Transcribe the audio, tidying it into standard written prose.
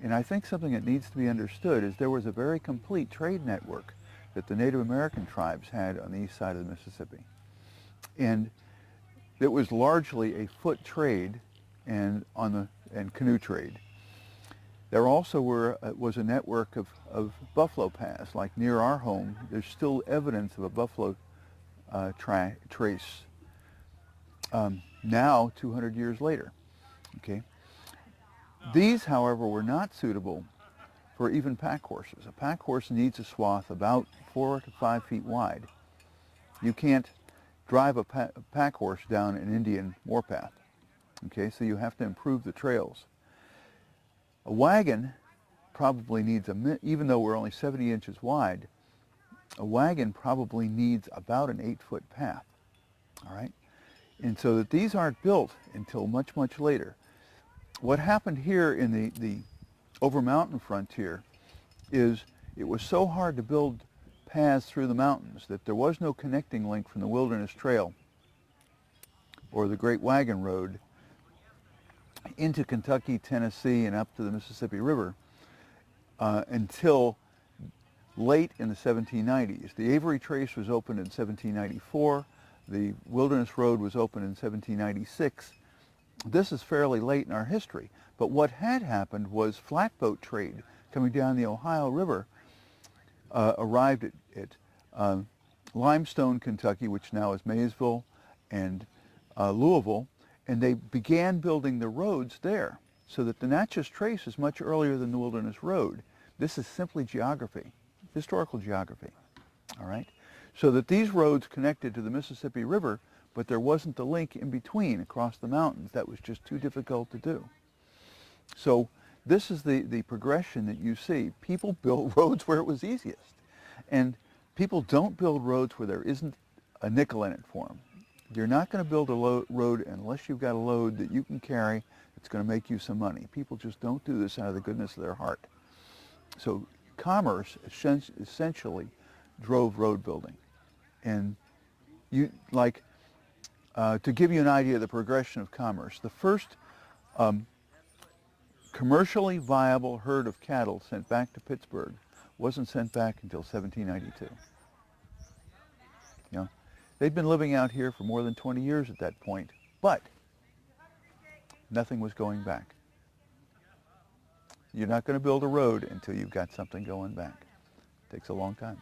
And I think something that needs to be understood is there was a very complete trade network that the Native American tribes had on the east side of the Mississippi. And it was largely a foot trade and canoe trade. There also was a network of buffalo paths, like near our home. There's still evidence of a buffalo trace now 200 years later. Okay. These, however, were not suitable for even pack horses. A pack horse needs a swath about 4 to 5 feet wide. You can't drive a pack horse down an Indian warpath. Okay, so you have to improve the trails. A wagon probably needs, even though we're only 70 inches wide, a wagon probably needs about an 8-foot path. All right, and so that these aren't built until much, much later. What happened here in the over-mountain frontier is it was so hard to build paths through the mountains that there was no connecting link from the Wilderness Trail or the Great Wagon Road into Kentucky, Tennessee, and up to the Mississippi River until late in the 1790s. The Avery Trace was opened in 1794. The Wilderness Road was opened in 1796. This is fairly late in our history. But what had happened was flatboat trade coming down the Ohio River arrived at Limestone, Kentucky, which now is Maysville and Louisville, and they began building the roads there, so that the Natchez Trace is much earlier than the Wilderness Road. This is simply geography, historical geography, all right? So that these roads connected to the Mississippi River, but there wasn't the link in between across the mountains. That was just too difficult to do. So this is the progression that you see. People built roads where it was easiest. And people don't build roads where there isn't a nickel in it for them. You're not going to build a road unless you've got a load that you can carry that's going to make you some money. People just don't do this out of the goodness of their heart. So commerce essentially drove road building. And to give you an idea of the progression of commerce, the first commercially viable herd of cattle sent back to Pittsburgh wasn't sent back until 1792. You know, they'd been living out here for more than 20 years at that point, but nothing was going back. You're not going to build a road until you've got something going back. It takes a long time.